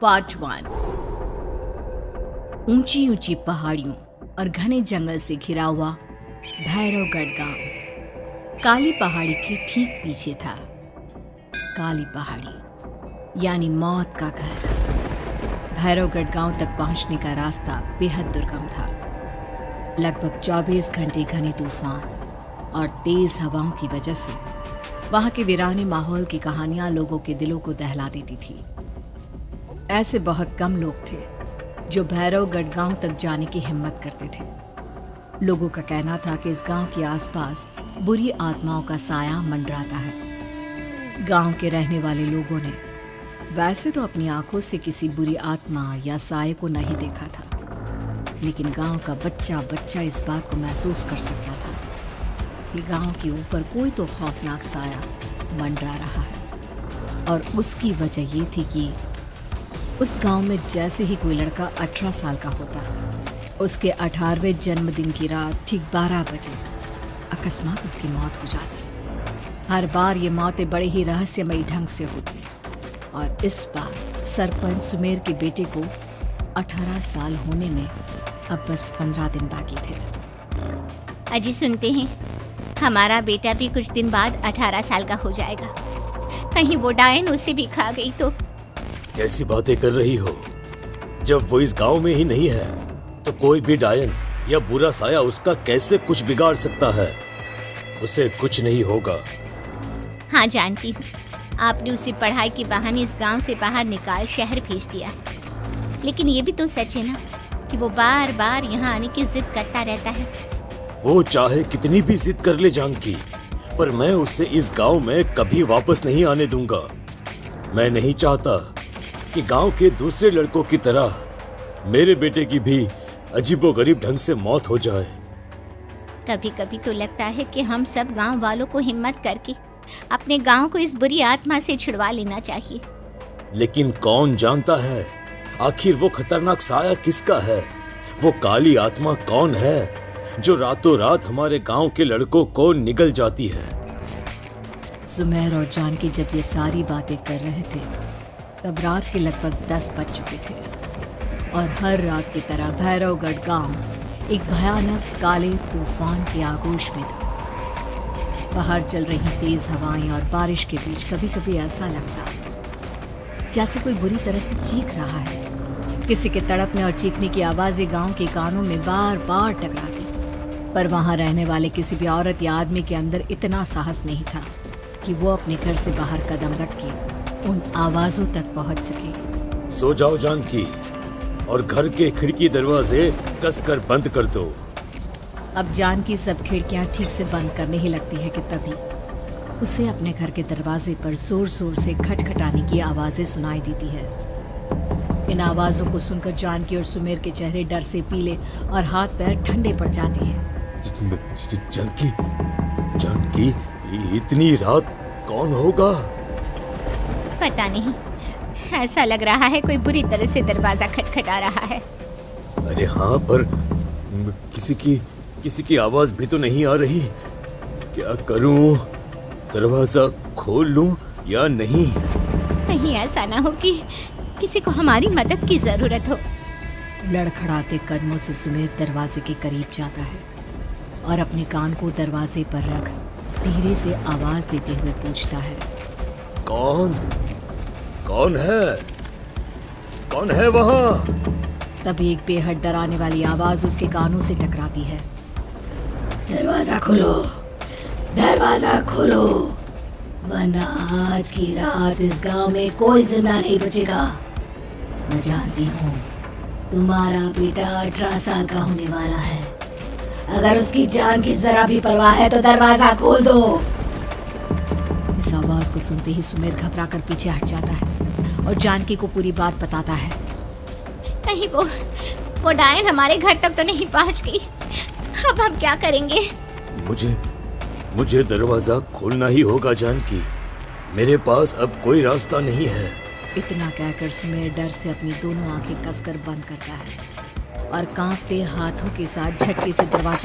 Part 1। ऊंची ऊंची पहाड़ियों और घने जंगल से घिरा हुआ भैरवगढ़ गांव काली पहाड़ी के ठीक पीछे था। काली पहाड़ी यानी मौत का घर। भैरवगढ़ गांव तक पहुंचने का रास्ता बेहद दुर्गम था। लगभग 24 घंटे घने तूफान और तेज हवाओं की वजह से वहां के वीराने माहौल की कहानियां लोगों के दिलों को दहला देती थी। ऐसे बहुत कम लोग थे जो भैरवगढ़ गांव तक जाने की हिम्मत करते थे। लोगों का कहना था कि इस गांव के आसपास बुरी आत्माओं का साया मंडराता है। गांव के रहने वाले लोगों ने वैसे तो अपनी आंखों से किसी बुरी आत्मा या साये को नहीं देखा था, लेकिन गांव का बच्चा बच्चा इस बात को महसूस कर सकता था कि गांव के ऊपर कोई तो खौफनाक साया मंडरा रहा है। और उसकी वजह ये थी कि उस गांव में जैसे ही कोई लड़का 18 साल का होता, उसके 18वें जन्मदिन की रात ठीक 12 बजे अकस्मात उसकी मौत हो जाती। हर बार ये मौतें बड़े ही रहस्यमयी ढंग से होती और इस बार सरपंच सुमेर के बेटे को 18 साल होने में अब बस 15 दिन बाकी थे। अजी सुनते हैं, हमारा बेटा भी कुछ दिन बाद 18 साल का हो जाएगा। कहीं वो डायन उसे भी खा गई तो। कैसी बातें कर रही हो? जब वो इस गांव में ही नहीं है तो कोई भी डायन या बुरा साया उसका कैसे कुछ बिगाड़ सकता है? उसे कुछ नहीं होगा। हाँ जानती हूँ, आपने उसे पढ़ाई के बहाने इस गांव से बाहर निकाल शहर भेज दिया, लेकिन ये भी तो सच है ना कि वो बार बार यहाँ आने की जिद करता रहता है। वो चाहे कितनी भी जिद कर ले जानकी, पर मैं उसे इस गांव में कभी वापस नहीं आने दूंगा। मैं नहीं चाहता कि गांव के दूसरे लड़कों की तरह मेरे बेटे की भी अजीबोगरीब ढंग से मौत हो जाए। कभी कभी तो लगता है कि हम सब गांव वालों को हिम्मत करके अपने गांव को इस बुरी आत्मा से छुड़वा लेना चाहिए। लेकिन कौन जानता है आखिर वो खतरनाक साया किसका है? वो काली आत्मा कौन है जो रातों रात हमारे गांव के लड़कों को निगल जाती है? सुमेर और जानकी जब ये सारी बातें कर रहे थे तब रात के लगभग 10 बज चुके थे और हर रात की तरह भैरवगढ़ गांव एक भयानक काले तूफान के आगोश में था। बाहर चल रही तेज हवाएं और बारिश के बीच कभी कभी ऐसा लगता जैसे कोई बुरी तरह से चीख रहा है। किसी के तड़पने और चीखने की आवाजें गांव के कानों में बार बार टकराती, पर वहां रहने वाले किसी भी औरत या आदमी के अंदर इतना साहस नहीं था कि वो अपने घर से बाहर कदम रख के उन आवाजों तक पहुंच सके। सो जाओ जानकी और घर के खिड़की दरवाजे कसकर बंद कर दो। अब जानकी सब खिड़कियां ठीक से बंद करने ही लगती है कि तभी उसे अपने घर के दरवाजे पर जोर जोर से खटखटाने की आवाजें सुनाई देती है। इन आवाजों को सुनकर जानकी और सुमेर के चेहरे डर से पीले और हाथ पैर ठंडे पड़ जाते हैं। जानकी, जानकी, इतनी रात कौन होगा? पता नहीं, ऐसा लग रहा है कोई बुरी तरह से दरवाजा खटखटा रहा है। अरे हाँ, पर किसी की आवाज भी तो नहीं आ रही। क्या करूं? दरवाजा खोल लूं या नहीं? कहीं ऐसा ना हो कि किसी को हमारी मदद की जरूरत हो। लड़खड़ाते कदमों से सुमेर दरवाजे के करीब जाता है और अपने कान को दरवाजे पर रख धीरे से आवाज देते हुए पूछता है, कौन है? कौन है वहां? तभी एक बेहद डराने वाली आवाज उसके कानों से टकराती है। दरवाजा खोलो, दरवाजा खोलो, वरना आज की रात इस गांव में कोई जिंदा नहीं बचेगा। मैं जानती हूँ तुम्हारा बेटा 18 साल का होने वाला है। अगर उसकी जान की जरा भी परवाह है तो दरवाजा खोल दो। इस आवाज को सुनते ही सुमेर घबरा कर पीछे हट जाता है और जानकी को पूरी बात बताता है। कहीं वो डायन हमारे घर तक तो नहीं पहुंच गई? अब हम क्या करेंगे? मुझे दरवाजा खोलना ही होगा जानकी। मेरे पास अब कोई रास्ता नहीं है। इतना कहकर सुमेर डर से अपनी दोनों आंखें कसकर बंद करता है और कांपते हाथों के साथ झटके से दरवाजा